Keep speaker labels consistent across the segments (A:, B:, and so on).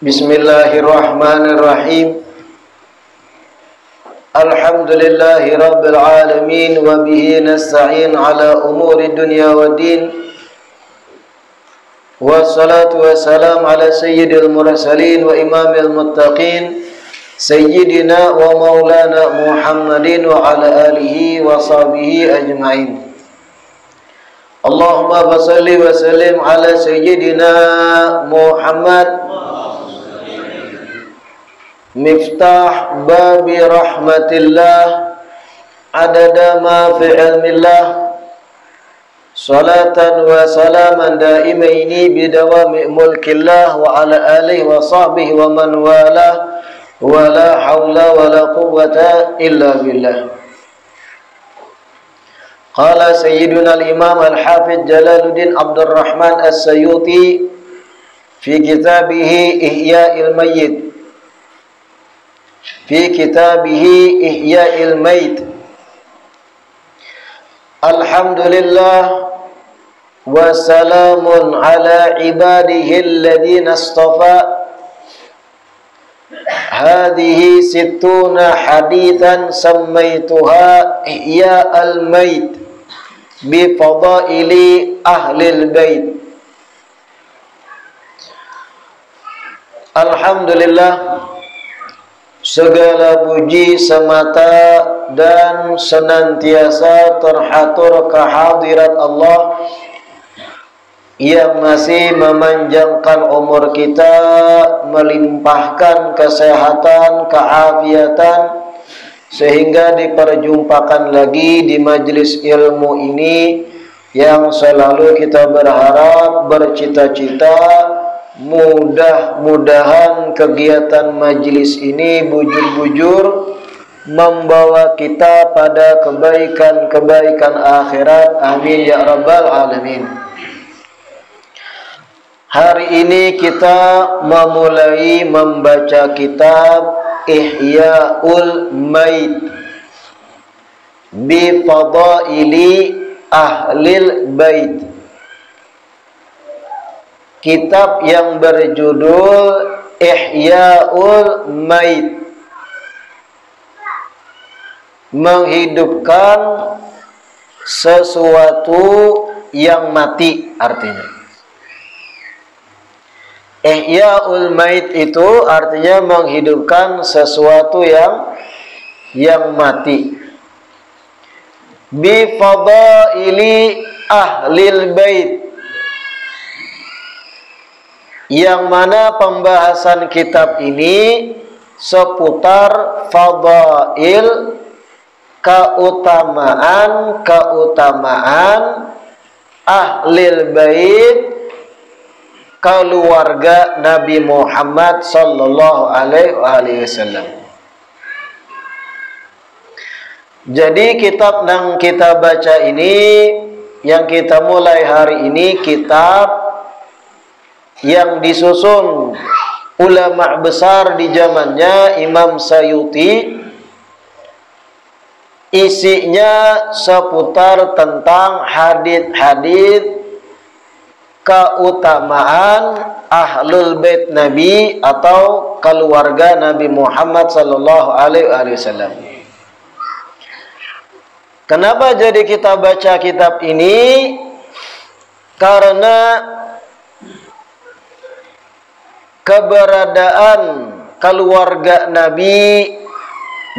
A: Bismillahirrahmanirrahim. Alhamdulillahi rabbil alamin wa bihi nasta'in ala umuri dunya waddin. Wassalatu wassalamu ala sayyidil mursalin wa imamil muttaqin sayyidina wa maulana Muhammadin wa ala alihi wa sahbihi ajma'in. Allahumma basalli wa sallim ala sayyidina Muhammad Miftah babi rahmatillah adada ma fi ilmillah salatan wa salaman daimaini bidawami mulkillah wa ala alihi wa sahbihi wa man wala wa la hawla wa la quwwata illa billah. Qala sayyiduna al-imam al-hafidh Jalaluddin Abdurrahman as-Sayuti fi kitabihi Ihya'il Mayyit Ihya'il Mayt. Alhamdulillah wa salamun ala ibadihi alladhina istafa. Hadhihi sittuna hadithan sammaytuha Ihya'al Mayt bi fadaili ahlil bait. Alhamdulillah, segala puji semata dan senantiasa terhatur kehadirat Allah yang masih memanjangkan umur kita, melimpahkan kesehatan, keafiatan, sehingga diperjumpakan lagi di majelis ilmu ini yang selalu kita berharap, bercita-cita, mudah-mudahan kegiatan majelis ini bujur-bujur membawa kita pada kebaikan-kebaikan akhirat. Amin ya rabbal alamin. Hari ini kita memulai membaca kitab Ihya'ul Mayt bi fadaili ahlil bait. Kitab yang berjudul Ihya'ul Mayt, menghidupkan sesuatu yang mati artinya. Ihya'ul Mayt itu artinya menghidupkan sesuatu yang mati. Bi fadaili ahlil bait, yang mana pembahasan kitab ini seputar fadail, keutamaan ahlil bait, keluarga Nabi Muhammad sallallahu alaihi wasallam. Jadi kitab yang kita baca ini, yang kita mulai hari ini, kitab yang disusun ulama besar di zamannya Imam Sayuti. Isinya seputar tentang hadits-hadits keutamaan ahlul bait Nabi atau keluarga Nabi Muhammad sallallahu alaihi wasallam. Kenapa jadi kita baca kitab ini? Karena keberadaan keluarga Nabi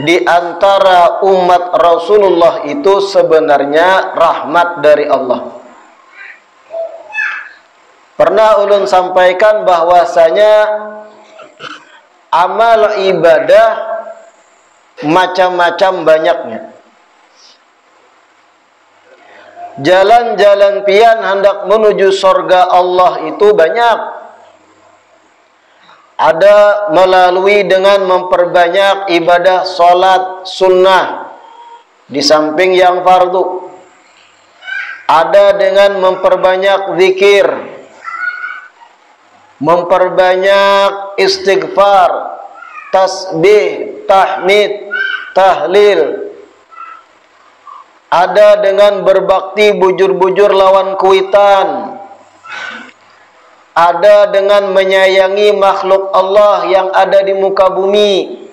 A: di antara umat Rasulullah itu sebenarnya rahmat dari Allah. Pernah ulun sampaikan bahwasanya amal ibadah macam-macam banyaknya. Jalan-jalan pian hendak menuju surga Allah itu banyak. Ada melalui dengan memperbanyak ibadah sholat sunnah di samping yang fardu. Ada dengan memperbanyak zikir, memperbanyak istighfar, tasbih, tahmid, tahlil. Ada dengan berbakti bujur-bujur lawan kuitan. ada dengan menyayangi makhluk Allah yang ada di muka bumi,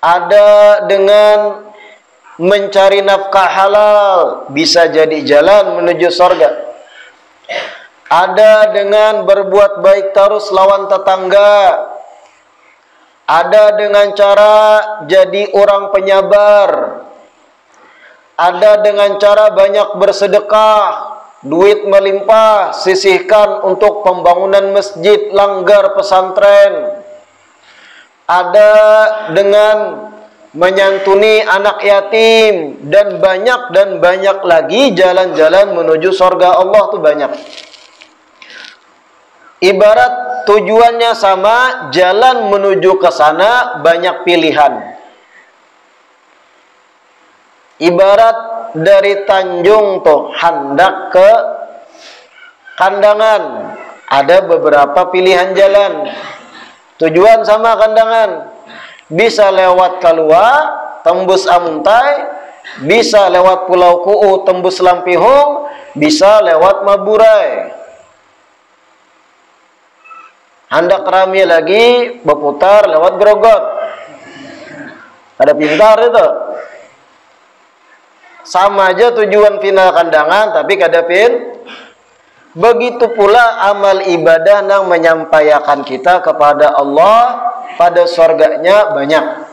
A: ada dengan mencari nafkah halal, bisa jadi jalan menuju surga. Ada dengan berbuat baik terus lawan tetangga. Ada dengan cara jadi orang penyabar. Ada dengan cara banyak bersedekah, duit melimpah, sisihkan untuk pembangunan masjid, langgar pesantren. Ada dengan menyantuni anak yatim, dan banyak lagi jalan-jalan menuju surga Allah tuh banyak. Ibarat tujuannya sama, jalan menuju ke sana banyak pilihan. Ibarat dari Tanjung tuh hendak ke Kandangan, ada beberapa pilihan jalan. Tujuan sama Kandangan. Bisa lewat Kalua, tembus Amuntai, bisa lewat Pulau Kuu, tembus Lampihung, bisa lewat Maburai. Hendak rame lagi, berputar lewat Grogot. Ada pintar itu. Sama aja tujuan final Kandangan, tapi kada pin. Begitu pula amal ibadah yang menyampaikan kita kepada Allah pada surganya banyak.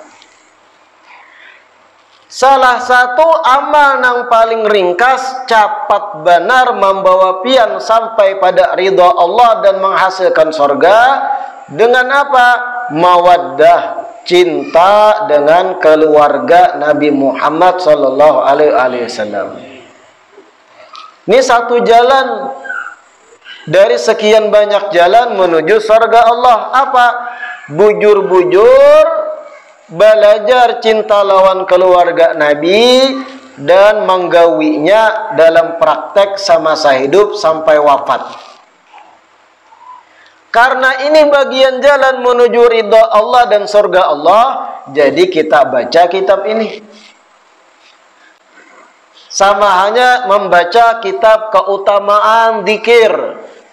A: Salah satu amal yang paling ringkas, cepat benar membawa pian sampai pada ridha Allah dan menghasilkan surga. Dengan apa? Mawaddah, cinta dengan keluarga Nabi Muhammad sallallahu alaihi wasallam. Ini satu jalan dari sekian banyak jalan menuju surga Allah. Apa? Bujur-bujur belajar cinta lawan keluarga Nabi dan menggawinya dalam praktek semasa hidup sampai wafat. Karena ini bagian jalan menuju ridha Allah dan surga Allah, jadi kita baca kitab ini. Sama hanya membaca kitab keutamaan zikir,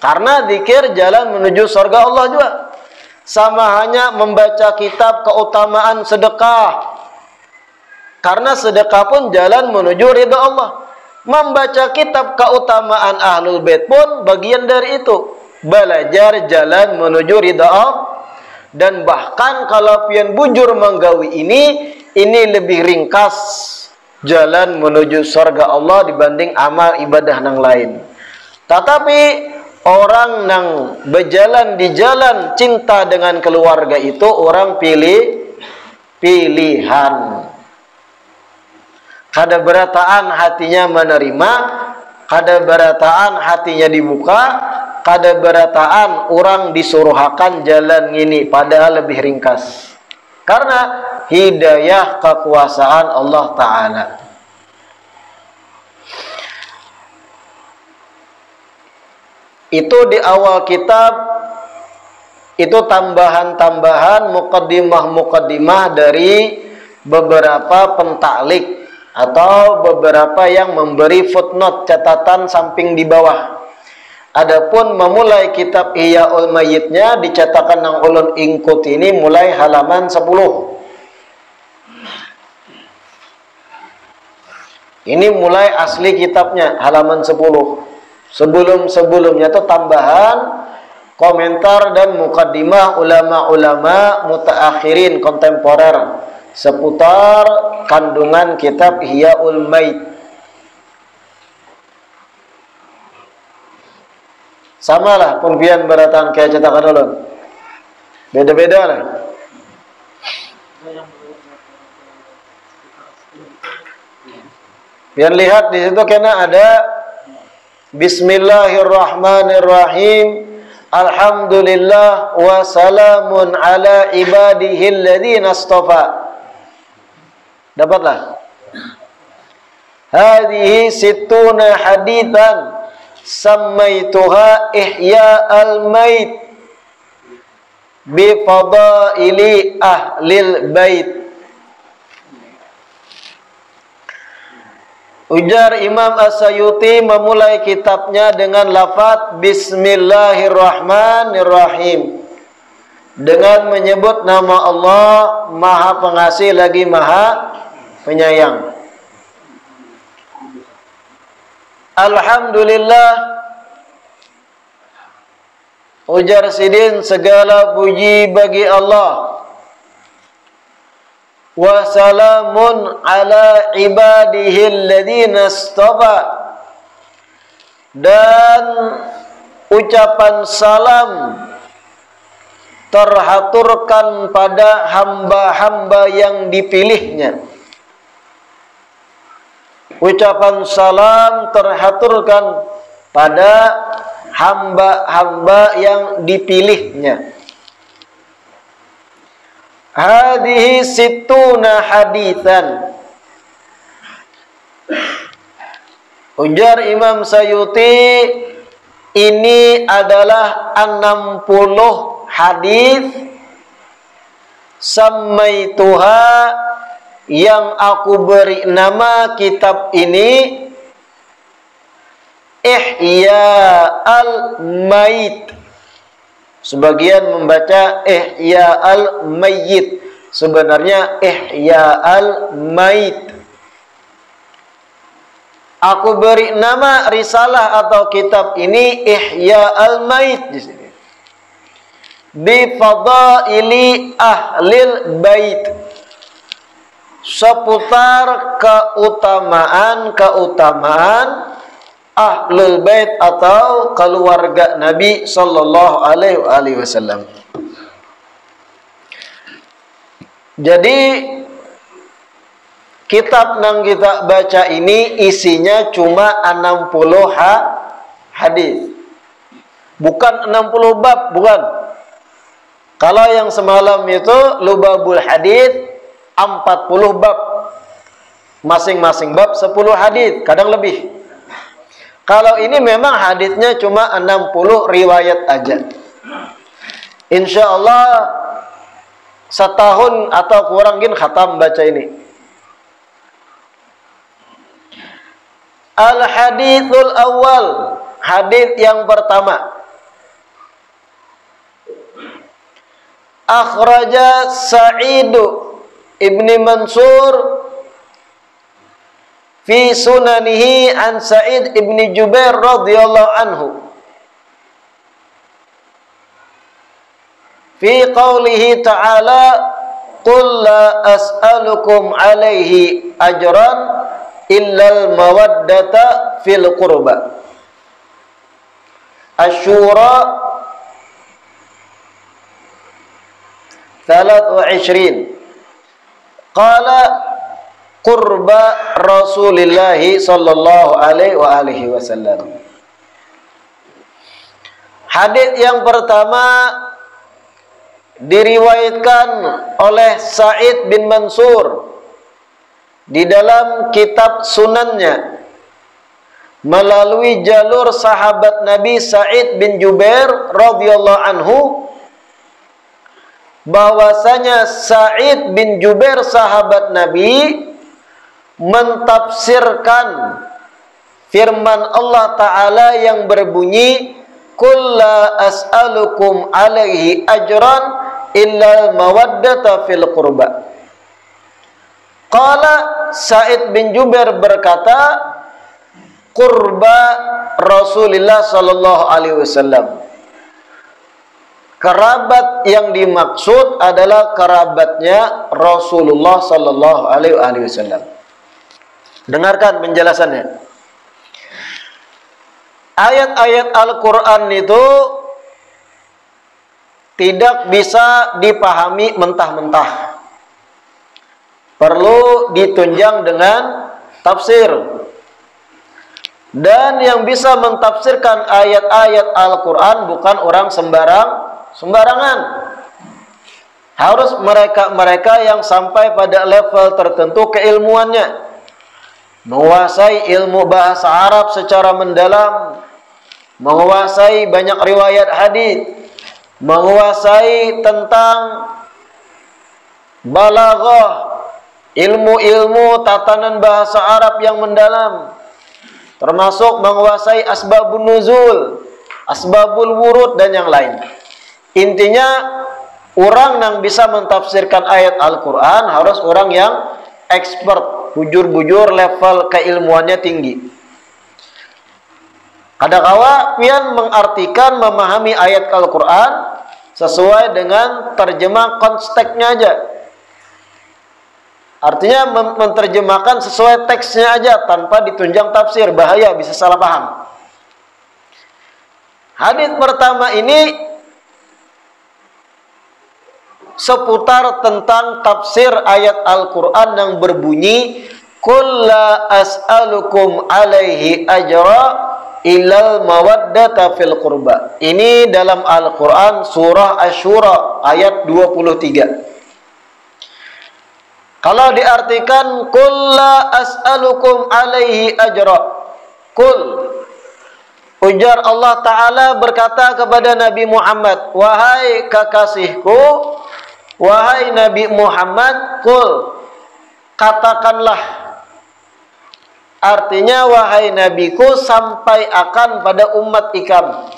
A: karena zikir jalan menuju surga Allah juga. Sama hanya membaca kitab keutamaan sedekah, karena sedekah pun jalan menuju ridha Allah. Membaca kitab keutamaan Ahlul Bait pun bagian dari itu, belajar jalan menuju ridha Allah. Dan bahkan kalau pian bujur menggawi ini lebih ringkas jalan menuju surga Allah dibanding amal ibadah yang lain. Tetapi orang yang berjalan di jalan cinta dengan keluarga itu orang pilihan. Kada berataan hatinya menerima, kada berataan hatinya dibuka, kada berataan orang disuruhakan jalan ini, padahal lebih ringkas. Karena hidayah kekuasaan Allah Ta'ala. Itu di awal kitab, itu tambahan-tambahan mukaddimah dari beberapa pentaklik atau beberapa yang memberi footnote, catatan samping di bawah. Adapun memulai kitab Ihya'ul Mayyitnya dicetakan nang ulun ingkut ini mulai halaman 10. Ini mulai asli kitabnya halaman 10. Sebelum-sebelumnya itu tambahan, komentar dan mukaddimah ulama-ulama mutaakhirin kontemporer seputar kandungan kitab Ihya'ul Mayyit. Sama lah pembian beratan kayak cetakan ulun. Beda-beda lah. Biar lihat di situ kena ada Bismillahirrahmanirrahim. Alhamdulillah wa salamun ala ibadihi alladhina astafa. Dapatlah. Hadhihi sittuna hadithan sammaituha Ihya'al Mayyit bi fadaili ahlil bait. Ujar Imam As-Sayuti memulai kitabnya dengan lafaz Bismillahirrahmanirrahim, dengan menyebut nama Allah Maha Pengasih lagi Maha Penyayang. Alhamdulillah, ujar Sidin, segala puji bagi Allah. Wa salamun ala ibadihi alladhina istafa, dan ucapan salam terhaturkan pada hamba-hamba yang dipilihnya. Ucapan salam terhaturkan pada hamba-hamba yang dipilihnya. Hadhihi sittuna haditsan. Ujar Imam Sayuti, ini adalah 60 hadis sammaituha, yang aku beri nama kitab ini Ihya al-Mayit. Sebagian membaca Ihya al-Mayyit, sebenarnya Ihya al-Mayit. Aku beri nama risalah atau kitab ini Ihya al-Mayit di sini. Bi fadaili ahlil bait, seputar keutamaan ahlul bait atau keluarga Nabi sallallahu alaihi wasallam. Jadi kitab yang kita baca ini isinya cuma 60 hadis. Bukan 60 bab, bukan. Kalau yang semalam itu Lubabul Hadis 40 bab. Masing-masing bab 10 hadis, kadang lebih. Kalau ini memang hadisnya cuma 60 riwayat aja. Insya Allah setahun atau kurangin khatam baca ini. Al-hadithul awal, hadis yang pertama. Akhraja Sa'id ibni Mansur fi sunanihi an Sa'id ibni Jubair radhiyallahu anhu fi qawlihi ta'ala qul la as'alukum alaihi ajran illal mawaddata fil qurba. Asy-Syura 23. Qala qurba Rasulillah sallallahu alaihi wasallam. Hadis yang pertama diriwayatkan oleh Sa'id bin Mansur di dalam kitab sunannya melalui jalur sahabat Nabi Sa'id bin Jubair radhiyallahu anhu, bahwasanya Sa'id bin Jubair sahabat Nabi mentafsirkan firman Allah Ta'ala yang berbunyi qul la as'alukum alaihi ajran illa mawaddata fil qurba. Qala Sa'id bin Jubair berkata, qurba Rasulullah sallallahu alaihi wasallam, kerabat yang dimaksud adalah kerabatnya Rasulullah sallallahu alaihi wasallam. Dengarkan penjelasannya. Ayat-ayat Al-Quran itu tidak bisa dipahami mentah-mentah. Perlu ditunjang dengan tafsir. Dan yang bisa mentafsirkan ayat-ayat Al-Quran bukan orang sembarangan. Harus mereka-mereka yang sampai pada level tertentu keilmuannya, menguasai ilmu bahasa Arab secara mendalam, menguasai banyak riwayat hadis, menguasai tentang balaghah, ilmu-ilmu tatanan bahasa Arab yang mendalam, termasuk menguasai asbabun nuzul, asbabul wurud dan yang lain. Intinya orang yang bisa mentafsirkan ayat Al-Quran harus orang yang expert, bujur-bujur, level keilmuannya tinggi. Kadang-kala pian mengartikan, memahami ayat Al-Quran sesuai dengan terjemah konteksnya aja. Artinya menerjemahkan sesuai teksnya aja tanpa ditunjang tafsir, bahaya, bisa salah paham. Hadis pertama ini seputar tentang tafsir ayat Al-Quran yang berbunyi Qul la as'alukum alaihi ajra ilal mawaddata fil qurba. Ini dalam Al-Quran surah Asy-Syura ayat 23. Kalau diartikan Qul la as'alukum alaihi ajra, Qul, ujar Allah Ta'ala berkata kepada Nabi Muhammad, wahai kekasihku, wahai Nabi Muhammad, Qul, katakanlah. Artinya, wahai Nabiku, sampaikan pada umat ikam,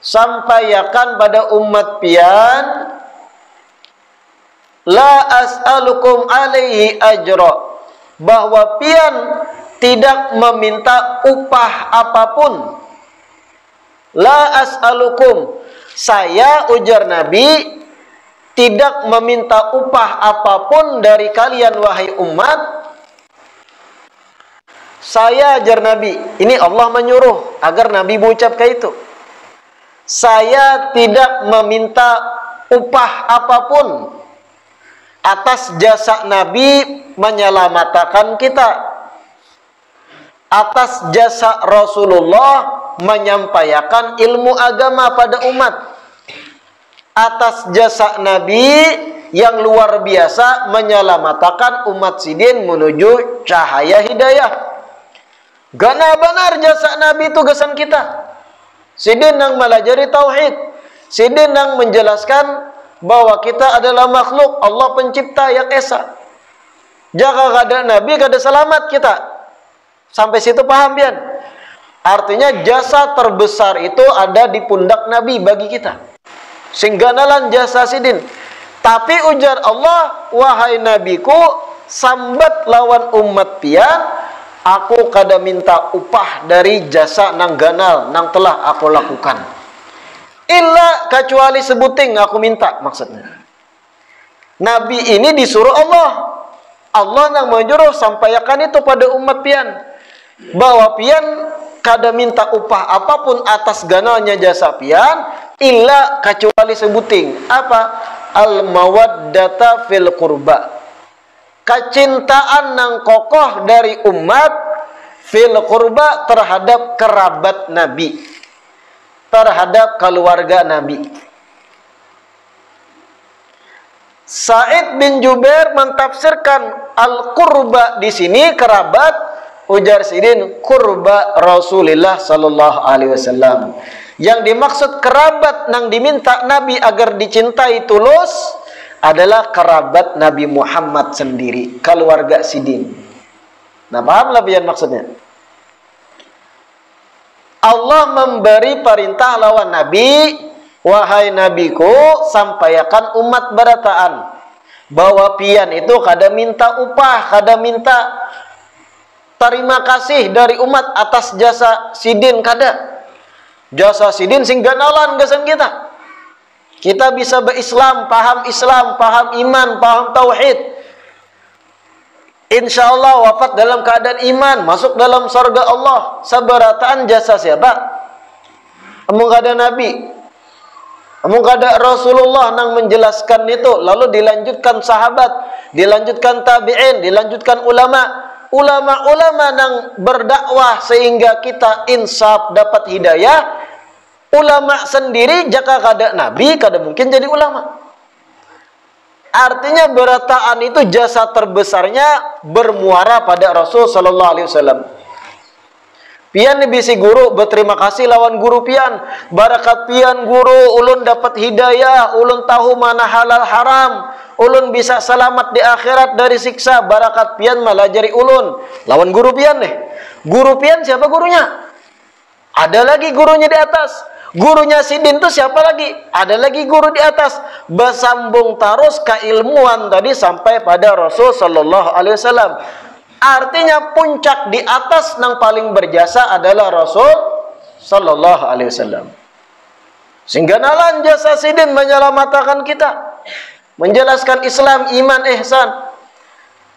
A: sampaikan pada umat pian, la as'alukum alaihi ajra, bahwa pian tidak meminta upah apapun. La as'alukum, saya, ujar Nabi, tidak meminta upah apapun dari kalian wahai umat. Saya, ajar Nabi, ini Allah menyuruh agar Nabi mengucapkan itu. Saya tidak meminta upah apapun atas jasa Nabi menyelamatkan kita, atas jasa Rasulullah menyampaikan ilmu agama pada umat, atas jasa Nabi yang luar biasa menyelamatkan umat sidin menuju cahaya hidayah. Gana benar jasa Nabi tugasan kita. Sidin yang melajari tauhid, sidin yang menjelaskan bahwa kita adalah makhluk Allah pencipta yang esa. Jika ada Nabi, ada selamat kita. Sampai situ paham pian? Artinya jasa terbesar itu ada di pundak Nabi bagi kita. Sehingga nalan jasa sidin. Tapi ujar Allah, wahai Nabiku, sambat lawan umat pian, aku kada minta upah dari jasa nang ganal nang telah aku lakukan. Illa kecuali sebuting aku minta, maksudnya. Nabi ini disuruh Allah. Allah nang menyuruh sampaikan itu pada umat pian, bahwa pian kada minta upah apapun atas ganalnya jasa pian, illa kecuali sebuting. Apa? Al-mawaddata fil qurba. Kecintaan nang kokoh dari umat fil qurba terhadap kerabat Nabi, terhadap keluarga Nabi. Sa'id bin Jubair mentafsirkan al-qurba di sini kerabat, ujar sidin qurba Rasulullah sallallahu alaihi wasallam. Yang dimaksud kerabat nang diminta Nabi agar dicintai tulus adalah kerabat Nabi Muhammad sendiri, keluarga sidin. Nah, pahamlah pian maksudnya. Allah memberi perintah lawan Nabi, wahai Nabiku, sampaikan umat berataan bahwa pian itu kada minta upah, kada minta terima kasih dari umat atas jasa sidin, kada. Jasa sidin sehingga nalan gasan kita. Kita bisa berislam, paham iman, paham tauhid. Insya Allah wafat dalam keadaan iman, masuk dalam surga Allah. Sabarataan jasa siapa? Amung kada Nabi, amung kada Rasulullah nang menjelaskan itu. Lalu dilanjutkan sahabat, dilanjutkan tabi'in, dilanjutkan ulama. Ulama-ulama nang berdakwah sehingga kita insaf dapat hidayah. Ulama sendiri jika kada Nabi, kada mungkin jadi ulama. Artinya berataan itu jasa terbesarnya bermuara pada Rasul sallallahu alaihi wasallam. Pian bisi guru berterima kasih lawan guru pian. Barakat pian guru ulun dapat hidayah, ulun tahu mana halal haram, ulun bisa selamat di akhirat dari siksa barakat pian malajari ulun. Lawan guru pian deh. Guru pian siapa gurunya? Ada lagi gurunya di atas. Gurunya Sidin itu siapa lagi? Ada lagi guru di atas. Bersambung terus keilmuan tadi sampai pada Rasul sallallahu alaihi wasallam. Artinya puncak di atas yang paling berjasa adalah Rasul sallallahu alaihi wasallam. Sehingga nalan jasa Sidin menyelamatkan kita, menjelaskan Islam, iman, ihsan.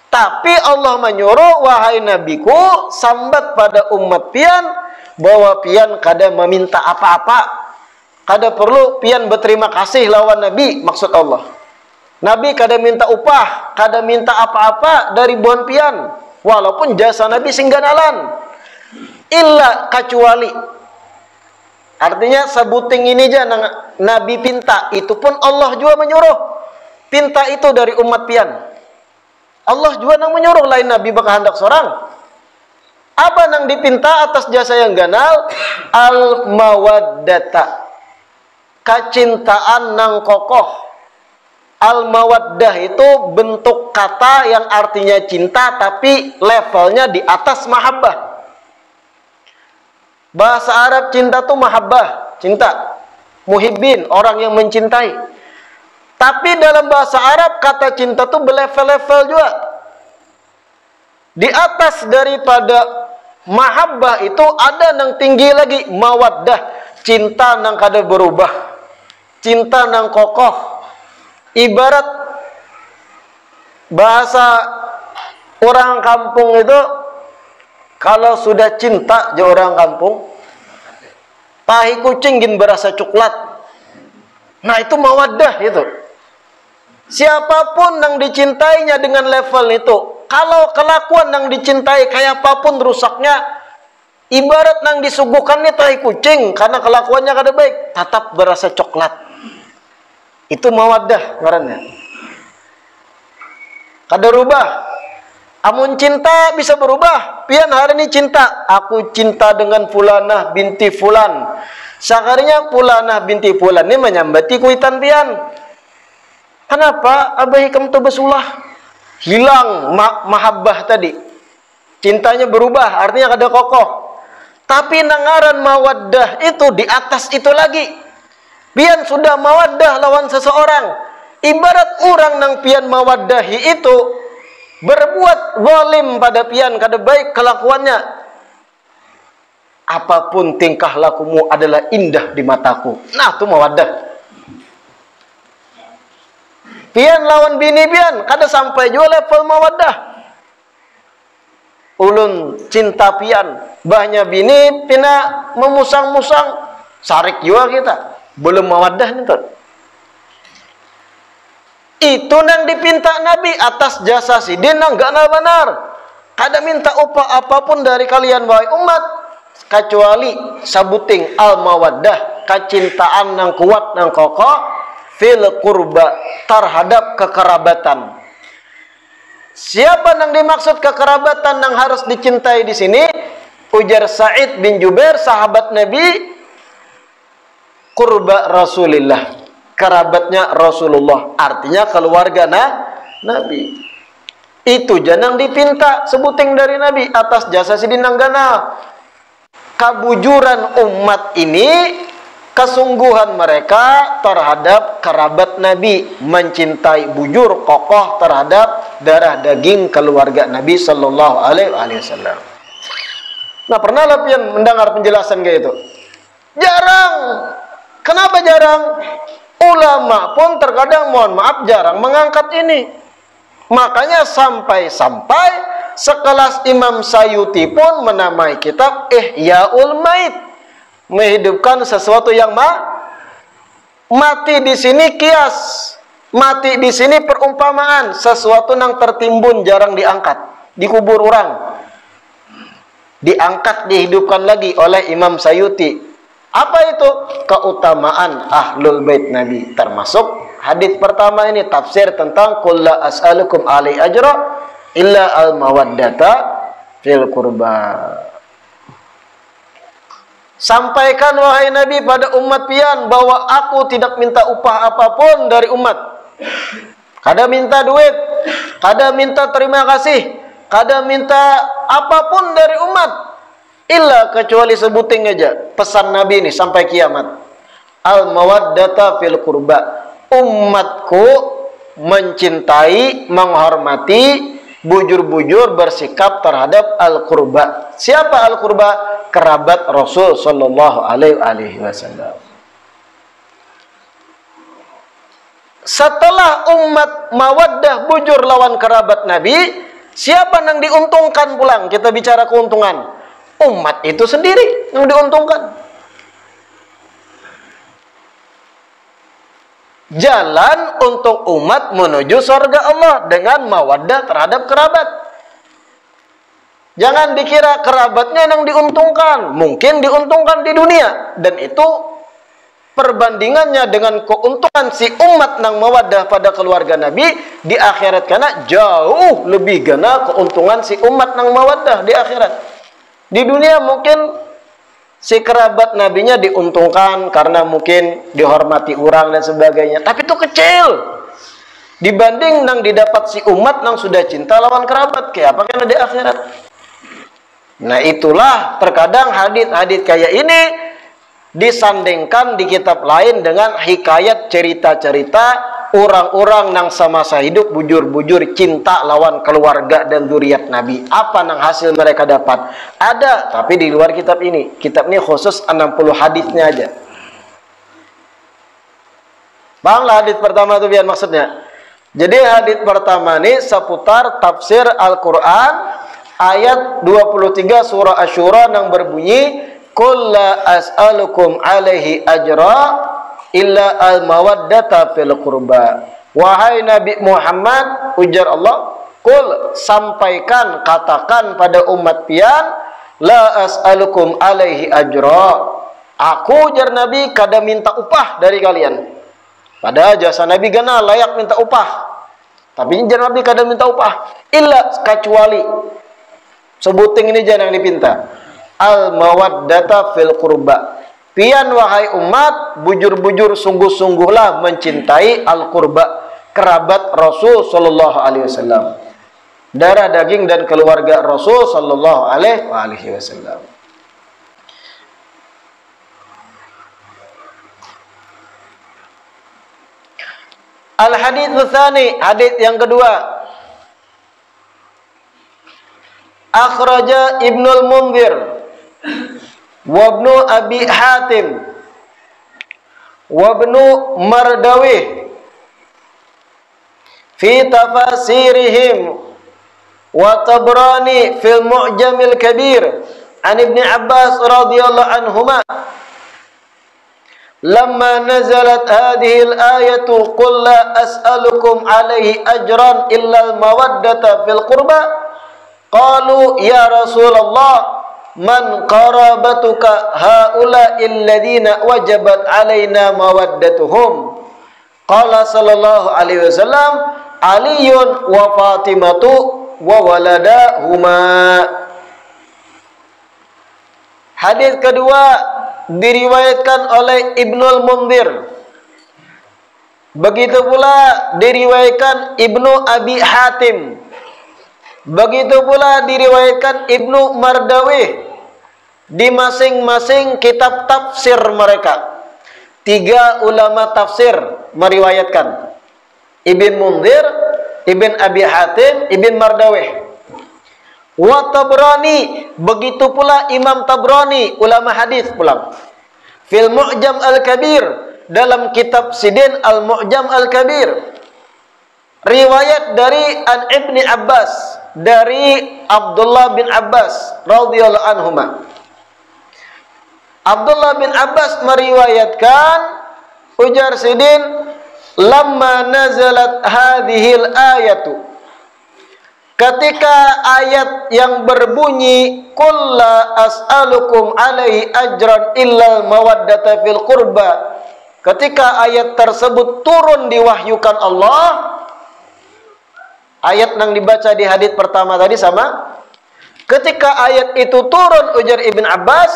A: Tapi Allah menyuruh, wahai nabiku, sambat pada umat pian bahwa pian kada meminta apa-apa, kada perlu pian berterima kasih lawan Nabi, maksud Allah. Nabi kada minta upah, kada minta apa-apa dari buan pian, walaupun jasa Nabi singganalan, illa kecuali. Artinya sebuting ini aja Nabi pinta, itu pun Allah juga menyuruh. Pinta itu dari umat pian. Allah juga nang menyuruh, lain Nabi bakahandak seorang. Apa nang dipinta atas jasa yang ganal? Al-mawaddata, kecintaan nang kokoh. Al-mawaddah itu bentuk kata yang artinya cinta, tapi levelnya di atas mahabbah. Bahasa Arab cinta tuh mahabbah, cinta. Muhibbin, orang yang mencintai. Tapi dalam bahasa Arab kata cinta tuh berlevel-level juga. Di atas daripada mahabbah itu ada yang tinggi lagi, mawaddah, cinta nang kada berubah, cinta nang kokoh. Ibarat bahasa orang kampung itu, kalau sudah cinta je orang kampung, tahi kucing gin berasa coklat. Nah itu mawaddah itu. Siapapun yang dicintainya dengan level itu, kalau kelakuan yang dicintai kayak apapun rusaknya, ibarat yang disuguhkannya tahi kucing karena kelakuannya kada baik, tetap berasa coklat. Itu mawaddah ngarannya. Kada rubah. Amun cinta bisa berubah. Pian hari ini cinta, aku cinta dengan Fulanah binti Fulan. Sakarinya Fulanah binti Fulan ini menyambati kuitan pian. Kenapa abah hikam tu besulah? Hilang mahabbah tadi. Cintanya berubah, artinya kada kokoh. Tapi nangaran mawaddah itu di atas itu lagi. Pian sudah mawaddah lawan seseorang. Ibarat orang nang pian mawaddahi itu berbuat zalim pada pian, kada baik kelakuannya. Apapun tingkah lakumu adalah indah di mataku. Nah, itu mawaddah. Pian lawan bini pian, kada sampai juga level mawaddah. Ulun cinta pian, bahnya bini pina memusang-musang, sarik juga kita. Belum mawaddah nih tuh. Itu nang dipinta Nabi atas jasa Sidin nang gak benar. Kada minta upah apapun dari kalian wahai umat, kecuali sabuting al-mawaddah, kecintaan nang kuat nang kokoh fil qurba, terhadap kekerabatan. Siapa nang dimaksud kekerabatan nang harus dicintai di sini? Ujar Sa'id bin Jubair, sahabat Nabi, qurba Rasulillah, kerabatnya Rasulullah, artinya keluarga Nabi. Itu janang dipinta sebuting dari Nabi atas jasa Sidin Nanggana. Kebujuran umat ini, kesungguhan mereka terhadap kerabat Nabi, mencintai bujur kokoh terhadap darah daging keluarga Nabi sallallahu alaihi wasallam. Nah, pernah lah pian mendengar penjelasan kayak itu? Jarang. Kenapa jarang? Ulama pun terkadang, mohon maaf, jarang mengangkat ini. Makanya sampai-sampai sekelas Imam Sayuti pun menamai kitab Ihyaul Mait, menghidupkan sesuatu yang mati. Di sini kias, mati di sini perumpamaan, sesuatu yang tertimbun jarang diangkat, dikubur orang, diangkat, dihidupkan lagi oleh Imam Sayuti. Apa itu? Keutamaan Ahlul Bait Nabi. Termasuk hadis pertama ini, tafsir tentang qul la as'alukum alaihi ajra illa al-mawaddata fil qurba. Sampaikan wahai Nabi pada umat pian bahwa aku tidak minta upah apapun dari umat, kada minta duit, kada minta terima kasih, kada minta apapun dari umat, illa kecuali sebuting aja pesan Nabi ini sampai kiamat. Al mawaddata fil qurba. Umatku mencintai, menghormati, bujur-bujur bersikap terhadap al-qurba. Siapa al-qurba? Kerabat Rasul sallallahu alaihi wasallam. Setelah umat mawaddah bujur lawan kerabat Nabi, siapa yang diuntungkan pulang? Kita bicara keuntungan. Umat itu sendiri yang diuntungkan. Jalan untuk umat menuju surga Allah dengan mawaddah terhadap kerabat. Jangan dikira kerabatnya yang diuntungkan. Mungkin diuntungkan di dunia, dan itu perbandingannya dengan keuntungan si umat nang mawaddah pada keluarga Nabi di akhirat, karena jauh lebih gana keuntungan si umat nang mawaddah di akhirat. Di dunia mungkin si kerabat nabinya diuntungkan karena mungkin dihormati orang dan sebagainya, tapi itu kecil dibanding nang didapat si umat nang sudah cinta lawan kerabat. Kayak apa karena di akhirat. Nah itulah terkadang hadits-hadits kayak ini disandingkan di kitab lain dengan hikayat cerita-cerita orang-orang nang semasa hidup bujur-bujur cinta lawan keluarga dan zuriat Nabi. Apa nang hasil mereka dapat? Ada, tapi di luar kitab ini. Kitab ini khusus 60 hadisnya aja. Pahamlah hadis pertama itu biar maksudnya. Jadi hadis pertama ini seputar tafsir Al-Quran ayat 23 surah Asy-Syura yang berbunyi Qul la as'alukum alaihi ajra illa al-mawaddata fil qurba. Wahai Nabi Muhammad, ujar Allah, qul, sampaikan, katakan pada umat pian, la as'alukum alaihi ajra. Aku, ujar Nabi, kada minta upah dari kalian. Padahal jasa Nabi gana layak minta upah. Tapi ujar Nabi kada minta upah. Illa, kecuali sebuting ini jangan dipinta. Al-mawaddata fil qurba. Pian wahai umat, bujur-bujur sungguh-sungguhlah mencintai al-qurba, kerabat Rasul sallallahu alaihi wasallam. Darah daging dan keluarga Rasul sallallahu alaihi wasallam. Al-hadits tsani, hadits yang kedua. Akhraja Ibnul Munzir wa Ibnu Abi Hatim wa Ibnu Mardawih fi tafasirihim wa Tabrani fil Mu'jamil Kabir an Ibn Abbas radhiyallahu anhuma lamma nazalat hadhihi al-ayatu qul la as'alukum alaihi ajran illa al-mawaddata fil qurba qalu ya Rasulullah man qarabatuka haula alladhina wajabat alaina mawaddatuhum. Qala sallallahu alaihi wasallam Aliyun wa Fatimatu wa waladahuma. Hadis kedua diriwayatkan oleh Ibnul Munzir. Begitu pula diriwayatkan Ibnu Abi Hatim. Begitu pula diriwayatkan Ibnu Mardawih di masing-masing kitab tafsir mereka. 3 ulama tafsir meriwayatkan. Ibn Munzir, Ibn Abi Hatim, Ibn Mardawih. Wa Tabrani, begitu pula Imam Tabrani, ulama hadis pulang. Fil Mu'jam Al-Kabir, dalam kitab Sidin Al-Mu'jam Al-Kabir. Riwayat dari An Ibni Abbas, dari Abdullah bin Abbas radhiyallahu anhuma. Abdullah bin Abbas meriwayatkan, ujar Sidin, lamma nazalat hadhil ayatu, ketika ayat yang berbunyi qul la as'alukum alaihi ajran illa mawaddata fil qurba, ketika ayat tersebut turun diwahyukan Allah. Ayat yang dibaca di hadits pertama tadi sama. Ketika ayat itu turun, ujar Ibn Abbas,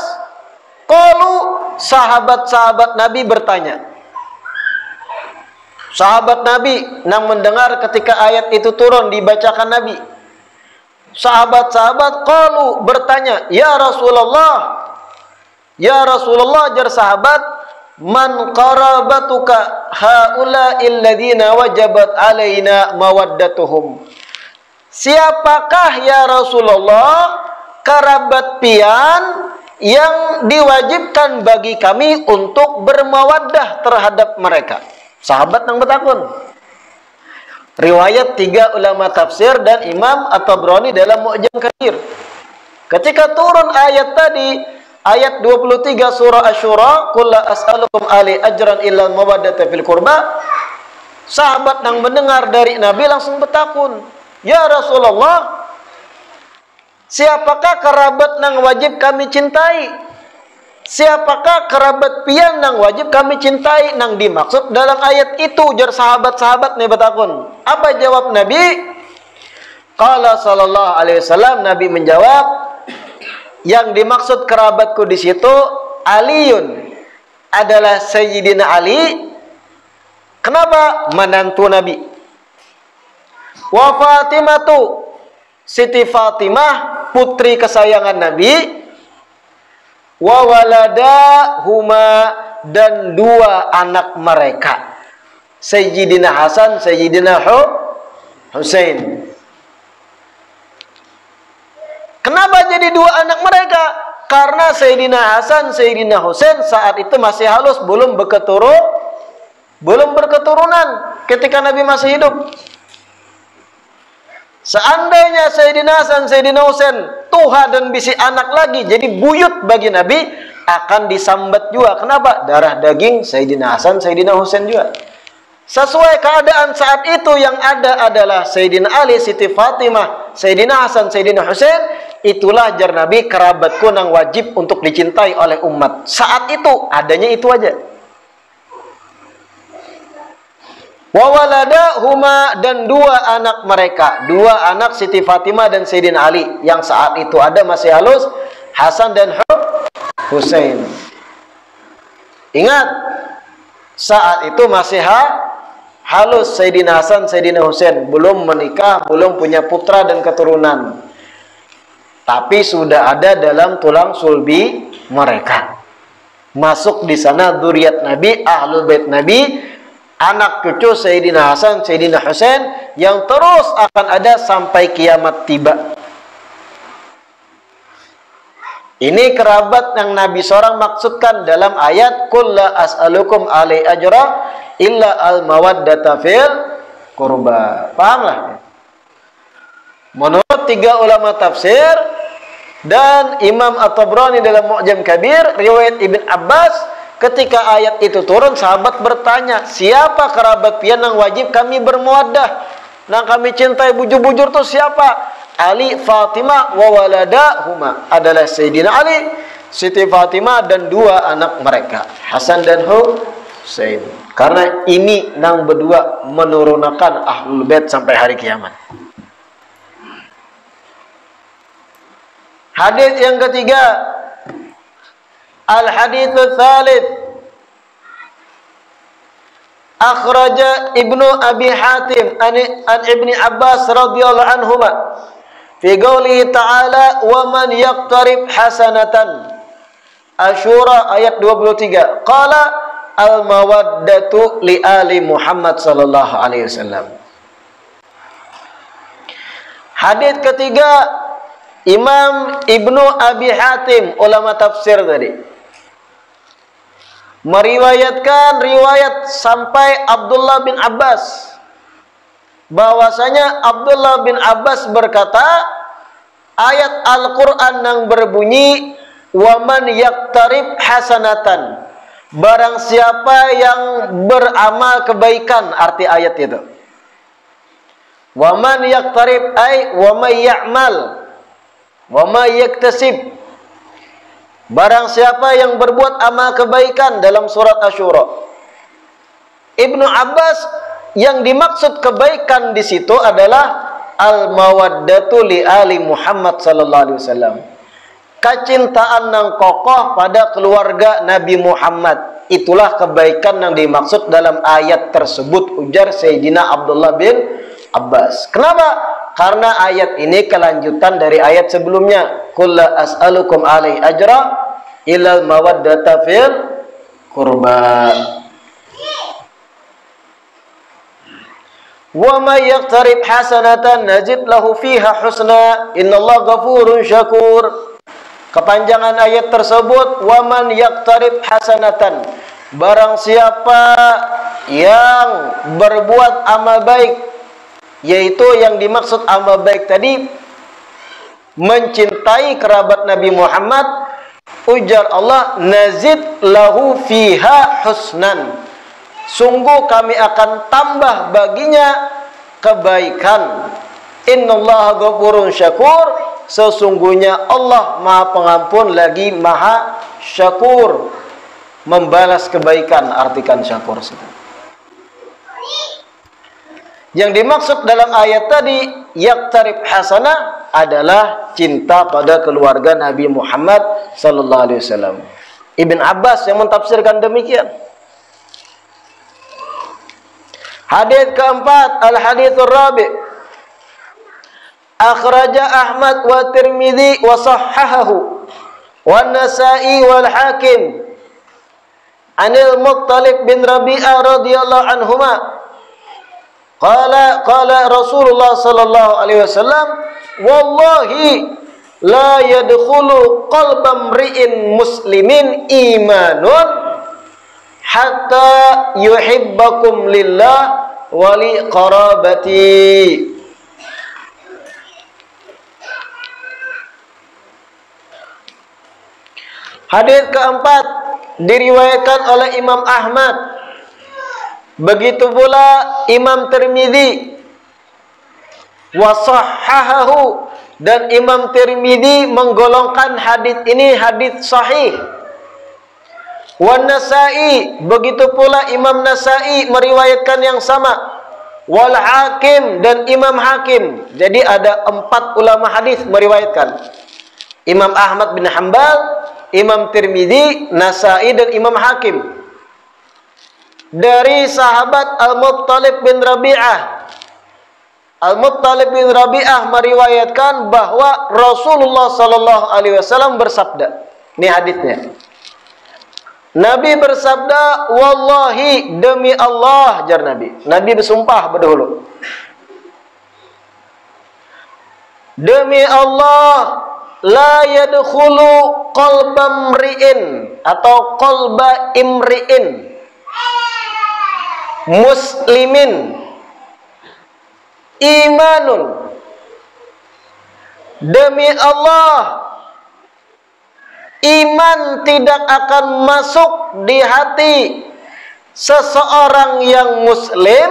A: qalu, sahabat-sahabat Nabi bertanya. Sahabat Nabi nang mendengar ketika ayat itu turun dibacakan Nabi. Sahabat-sahabat qalu bertanya, "Ya Rasulullah, ya Rasulullah," jar sahabat, "man qarabatuka haula'il ladzina wajabat alaina mawaddatuhum." Siapakah ya Rasulullah kerabat pian yang diwajibkan bagi kami untuk bermawaddah terhadap mereka? Sahabat nang betakun. Riwayat 3 ulama tafsir dan Imam At-Tabrani dalam Mu'jam Kabir. Ketika turun ayat tadi, ayat 23 surah Asy-Syura, "Qul la as'alukum alaihi ajran illa mawaddata fil qurba." Sahabat yang mendengar dari Nabi langsung bertakun, "Ya Rasulullah, siapakah kerabat yang wajib kami cintai? Siapakah kerabat pian yang wajib kami cintai nang dimaksud dalam ayat itu?" Jar sahabat-sahabat nih bertakun. Apa jawab Nabi? Qala sallallahu alaihi wasallam, Nabi menjawab, yang dimaksud kerabatku di situ Aliun, adalah Sayyidina Ali. Kenapa? Menantu Nabi. Wa Fatimatu, Siti Fatimah, putri kesayangan Nabi. Wa waladahuma, dan 2 anak mereka, Sayyidina Hasan, Sayyidina Husain. Kenapa jadi 2 anak mereka? Karena Sayyidina Hasan, Sayyidina Husain saat itu masih halus, belum berketurunan ketika Nabi masih hidup. Seandainya Sayyidina Hasan, Sayyidina Husain tuha dan bisi anak lagi, jadi buyut bagi Nabi, akan disambat juga. Kenapa? Darah daging Sayyidina Hasan, Sayyidina Husain juga. Sesuai keadaan saat itu yang ada adalah Sayyidina Ali, Siti Fatimah, Sayyidina Hasan, Sayyidina Husain. Itulah jar Nabi, kerabatku yang wajib untuk dicintai oleh umat. Saat itu adanya itu aja. Wa waladahuma, dan 2 anak mereka, 2 anak Siti Fatimah dan Sayyidina Ali, yang saat itu ada masih halus, Hasan dan Husain. Ingat, saat itu masih halus Sayyidina Hasan, Sayyidina Husain, belum menikah, belum punya putra dan keturunan. Tapi sudah ada dalam tulang sulbi mereka. Masuk di sana dzurriyyat Nabi, ahlul bait Nabi, anak cucu Sayyidina Hasan, Sayyidina Husain, yang terus akan ada sampai kiamat tiba. Ini kerabat yang Nabi seorang maksudkan dalam ayat "Qul la as'alukum alaihi ajra illa al-mawaddata fil qurba." Pahamlah? Menurut 3 ulama tafsir dan Imam At-Tabrani dalam Mu'jam Kabir, riwayat Ibn Abbas, ketika ayat itu turun, sahabat bertanya, siapa kerabat pian yang wajib kami bermuaddah, yang kami cintai bujur-bujur itu siapa? Ali, Fatimah, wa waladahuma, adalah Sayyidina Ali, Siti Fatimah, dan 2 anak mereka, Hasan dan Husain. Karena ini nang berdua menurunkan ahlul bait sampai hari kiamat. Hadis yang ketiga, al-hadits tsalits, akhraja Ibnu Abi Hatim an Ibni Abbas radhiyallahu anhuma fi qoulihi ta'ala wa man yaqtarib hasanatan, Asy-Syura ayat 23, qala al-mawaddatu li ali Muhammad sallallahu alaihi wasallam. Hadis ketiga, Imam Ibnu Abi Hatim, ulama tafsir tadi, meriwayatkan riwayat sampai Abdullah bin Abbas, bahwasanya Abdullah bin Abbas berkata, ayat Al-Quran yang berbunyi wa man yaqtarib hasanatan, barang siapa yang beramal kebaikan, arti ayat itu. Wa man yaqtarib ay wa may ya'mal wa may yaktasib, barang siapa yang berbuat amal kebaikan, dalam surat Asy-Syura. Ibnu Abbas, yang dimaksud kebaikan di situ adalah al-mawaddatu li ali Muhammad sallallahu alaihi wasallam, kecintaan yang kokoh pada keluarga Nabi Muhammad. itulah kebaikan yang dimaksud dalam ayat tersebut, ujar Sayyidina Abdullah bin Abbas. Kenapa? Karena ayat ini kelanjutan dari ayat sebelumnya. Qul la as'alukum alaihi ajra illal mawaddata fil qurba. Wa may yaqtarib hasanatan najid lahu fiha husna innallaha ghafurun syakur. Kepanjangan ayat tersebut, wa man yaqtarib hasanatan, barang siapa yang berbuat amal baik, yaitu yang dimaksud amal baik tadi mencintai kerabat Nabi Muhammad, ujar Allah, nazid lahu fiha husnan, sungguh kami akan tambah baginya kebaikan. Innallaha ghafurun syakur, sesungguhnya Allah Maha Pengampun lagi Maha Syakur, membalas kebaikan, artikan syakur. Yang dimaksud dalam ayat tadi yaqtarib hasanah adalah cinta pada keluarga Nabi Muhammad sallallahu alaihi wasallam. Ibn Abbas yang mentafsirkan demikian. Hadits keempat, al-haditsur rabi', akhraja Ahmad wa Tirmidzi wa sahhahahu wa Nasa'i wal Hakim anil Muttalib bin Rabi'ah radhiyallahu anhuma qala Rasulullah sallallahu alaihi wasallam, wallahi la yadkhulu qalba mri'in muslimin imanun hatta yuhibbakum lillah wa li qarabati. Hadits keempat diriwayatkan oleh Imam Ahmad, begitu pula Imam Tirmidzi, wa sahhahahu, dan Imam Tirmidzi menggolongkan hadits ini hadits sahih. Wa Nasa'i, begitu pula Imam Nasa'i meriwayatkan yang sama. Wal Hakim, dan Imam Hakim. Jadi ada 4 ulama hadis meriwayatkan. Imam Ahmad bin Hanbal, Imam Tirmidzi, Nasa'i, dan Imam Hakim. Dari sahabat Al-Muttalib bin Rabi'ah. Al-Muttalib bin Rabi'ah meriwayatkan bahwa Rasulullah sallallahu alaihi wasallam bersabda. Ini hadisnya. Nabi bersabda, wallahi, demi Allah, jar Nabi. Nabi bersumpah berdahulu. Demi Allah, la yadkhulu qalba mri'in atau qalba imri'in muslimin imanun. Demi Allah, iman tidak akan masuk di hati seseorang yang muslim.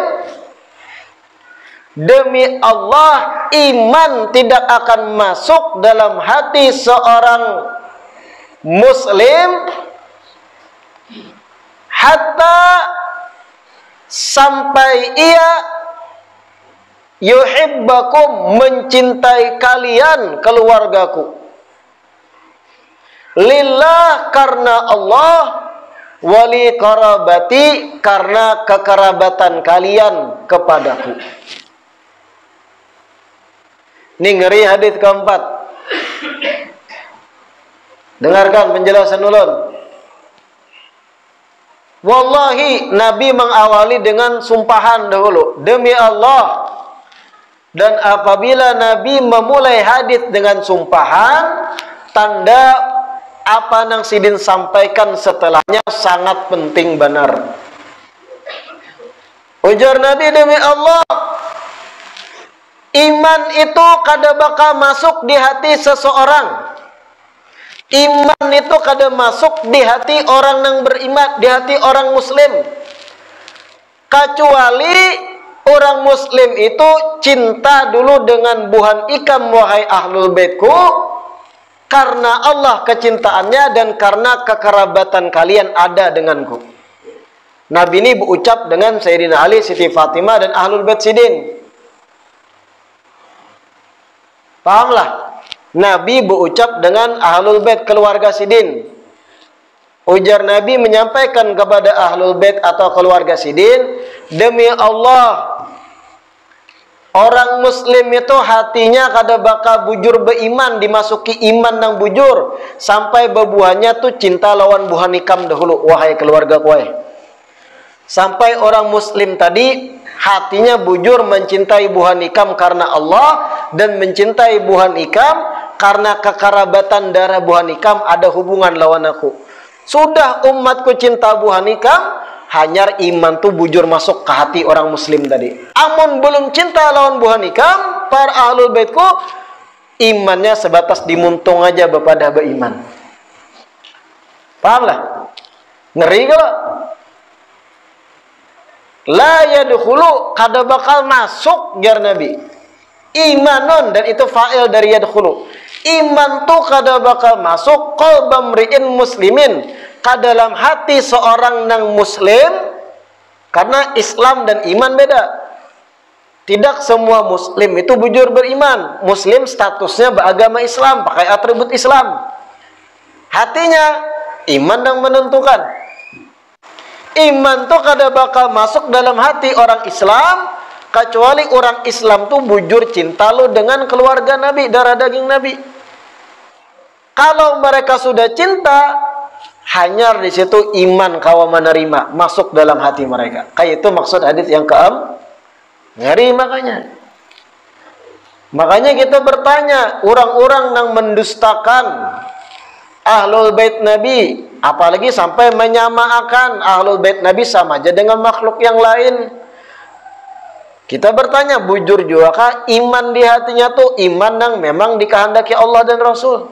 A: Demi Allah, iman tidak akan masuk dalam hati seorang muslim hatta sampai ia yuhibbakum, mencintai kalian keluargaku, lillah, karena Allah, wali qarabati, karena kekerabatan kalian kepadaku. Ini ngeri hadis keempat. Dengarkan penjelasan ulun. Wallahi, Nabi mengawali dengan sumpahan dahulu, demi Allah. Dan apabila Nabi memulai hadis dengan sumpahan, tanda apa yang sidin sampaikan setelahnya sangat penting benar. Ujar Nabi, demi Allah, iman itu kada bakal masuk di hati seseorang. Iman itu kada masuk di hati orang yang beriman, di hati orang muslim, kecuali orang muslim itu cinta dulu dengan buhan ikam, wahai ahlul baitku, karena Allah kecintaannya dan karena kekerabatan kalian ada denganku. Nabi ini berucap dengan Sayyidina Ali, Siti Fatimah, dan ahlul bait sidin. Pahamlah, Nabi berucap dengan ahlul bait keluarga sidin. Ujar Nabi menyampaikan kepada ahlul bait atau keluarga Sidin, demi Allah, orang muslim itu hatinya kada bakal bujur beriman, dimasuki iman nang bujur sampai bebuahnya tuh cinta lawan buah nikam dahulu, wahai keluarga kuai. Sampai orang muslim tadi hatinya bujur mencintai buah nikam karena Allah dan mencintai buah nikam karena kekerabatan darah buah nikam ada hubungan lawan aku. Sudah umatku cinta buah nikam, hanyar iman tuh bujur masuk ke hati orang muslim tadi. Amun belum cinta lawan buah nikam, para ahlul baitku imannya sebatas dimuntung aja bepada beriman. Paham lah? Ngeri kalau la yadkhulu, kada bakal masuk jar Nabi. Imanon, dan itu fa'il dari yadkhulu. Iman tuh kada bakal masuk qalbam ri'in muslimin, ke dalam hati seorang nang muslim, karena Islam dan iman beda. Tidak semua muslim itu bujur beriman. Muslim statusnya beragama Islam, pakai atribut Islam. Hatinya iman yang menentukan. Iman tuh kada bakal masuk dalam hati orang Islam kecuali orang Islam tuh bujur cinta lu dengan keluarga Nabi, darah daging Nabi. Kalau mereka sudah cinta, hanya di situ iman kawa menerima masuk dalam hati mereka. Kayak itu maksud hadis yang ke-6. Ngeri makanya. Makanya kita bertanya, orang-orang yang mendustakan ahlul bait Nabi, apalagi sampai menyamakan ahlul bait Nabi sama aja dengan makhluk yang lain. Kita bertanya, bujur juga kah iman di hatinya tuh iman yang memang dikehendaki Allah dan Rasul?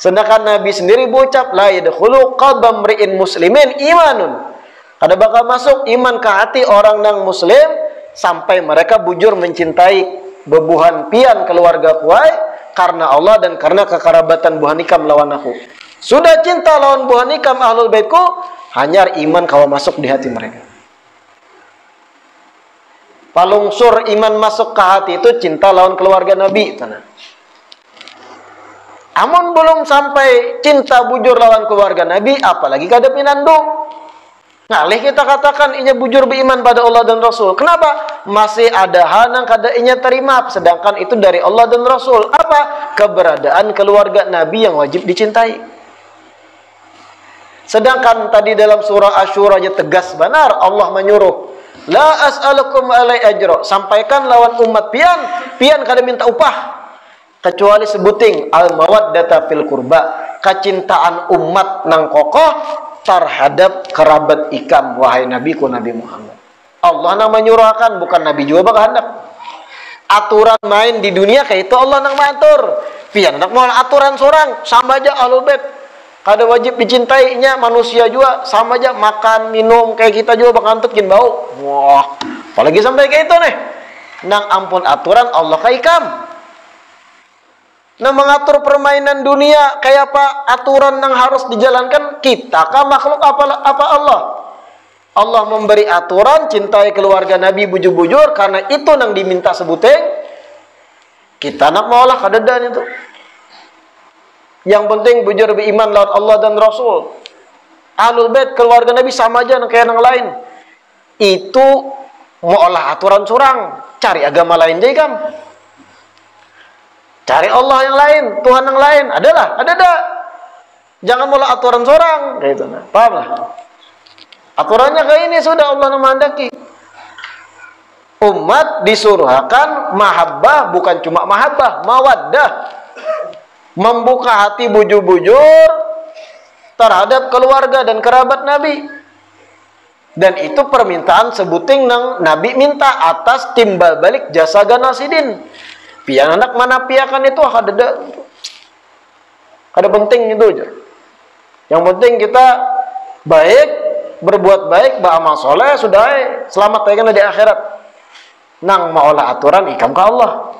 A: Sedangkan Nabi sendiri berucap, la yadkhulu qalbam ri'in muslimin imanun. Kada bakal masuk iman ke hati orang yang muslim sampai mereka bujur mencintai bebuhan pian keluarga kuai karena Allah dan karena kekerabatan buah nikam lawan aku. Sudah cinta lawan buah nikam ahlul baitku, hanya iman kau masuk di hati mereka. Palungsur iman masuk ke hati itu cinta lawan keluarga Nabi. Amun belum sampai cinta bujur lawan keluarga Nabi, apalagi kada pinandung. Ngalih kita katakan inya bujur beriman pada Allah dan Rasul. Kenapa? Masih ada hal yang kada inya terima, sedangkan itu dari Allah dan Rasul. Apa? Keberadaan keluarga Nabi yang wajib dicintai. Sedangkan tadi dalam surah Asyura aja tegas benar Allah menyuruh, la as'alukum alai ajra, sampaikan lawan umat pian kada minta upah kecuali sebuting al mawaddata fil qurba, kecintaan umat nang kokoh terhadap kerabat ikam, wahai nabiku Nabi Muhammad. Allah nang menyuruhkan, bukan Nabi juga berkehendak. Aturan main di dunia kayak itu Allah nang mengatur. Pian nak mau aturan seorang sama aja ahlul bait. Kada wajib dicintainya manusia juga sama aja, makan minum kayak kita juga bakantut kin bau. Wah, apalagi sampai kayak itu nih. Nang ampun aturan Allah kaikam. Nah, mengatur permainan dunia kayak apa aturan yang harus dijalankan kita kah makhluk apa Allah? Allah memberi aturan cintai keluarga Nabi bujur-bujur karena itu yang diminta sebuteng. Kita nak maulah kadedan itu. Yang penting bujur beriman lawan Allah dan Rasul. Ahlul bait keluarga Nabi sama aja kayak yang lain. Itu maulah aturan curang, cari agama lain jadi kan. Cari Allah yang lain, Tuhan yang lain, ada. Jangan mulai aturan seorang, kayak itu. Paham lah? Aturannya kayak ini sudah Allah memandaki. Umat disuruhkan mahabbah, bukan cuma mahabbah, mawaddah. Membuka hati bujur-bujur terhadap keluarga dan kerabat Nabi. Dan itu permintaan sebuting nang Nabi minta atas timbal balik jasa ganasidin. Pian anak mana piakan itu ada penting itu aja. Yang penting kita baik, berbuat baik, beramal soleh, sudah selamat ya kan di akhirat. Nang maulah aturan ikam ke Allah.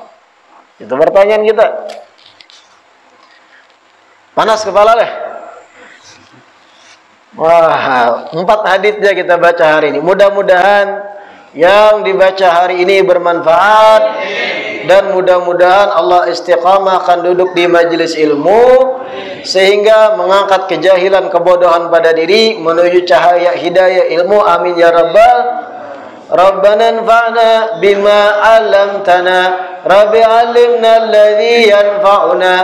A: Itu pertanyaan kita. Panas kepala leh. Wah, 4 haditsnya kita baca hari ini. Mudah-mudahan yang dibaca hari ini bermanfaat. Dan mudah-mudahan Allah istiqamah akan duduk di majelis ilmu sehingga mengangkat kejahilan kebodohan pada diri menuju cahaya hidayah ilmu. Amin ya Rabbana anfa'na bima 'allamtana, Rabbi 'allimna alladhi yanfa'una,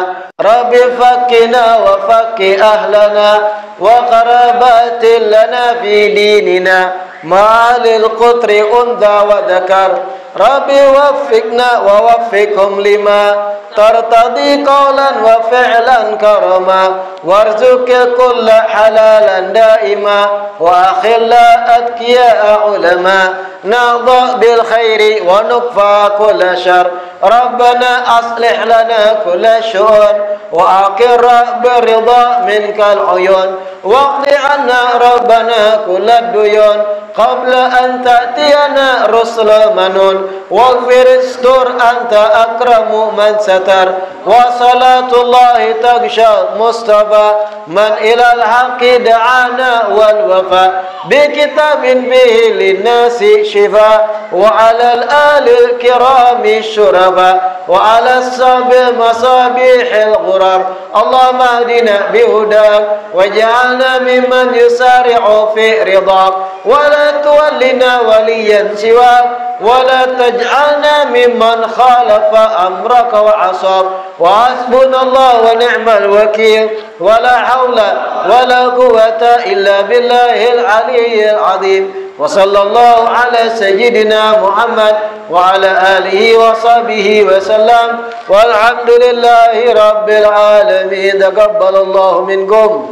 A: Rabbi faqqina wa faqqi ahlana wa qarabatin lana fi dinina ma'alil qutri untha wa dhakar, Rabbi waffiqna wa waffiqhum lima tartadi qawlan wa fi'lan karama, warzuqil kulla halalan daima wa akhilla atqiya ulama, nadha bil khairi wa nukfa kulla syar, Rabbana aslih lana kulla syu'un wa aqirra birida minkal uyun waqdi anna Rabbana kulla duyun qabla an ta'tiyana rusula manun waghfir istur anta akramu man satar wa salatullahi tagsha mustafa man ilal haqqi da'ana wal wafa bi kitabin bihi linnasi shifa wa alal ali kirami syurafa wa ala sabi masabihil ghurar, Allahumma hadina bihudak waj'alna mimman yusari'u fi ridak wa la tuwallina waliyan siwak wa la taj'alna mimman khalafa amraka wa asab wa hasbunallahu wa ni'mal wakil wa la hawla wa la quwwata illa billahil aliyyil azim. Wa sallallahu ala sayyidina Muhammad wa ala alihi wa sahbihi wa sallam walhamdulillahi rabbil alamin. Taqabbalallahu minkum.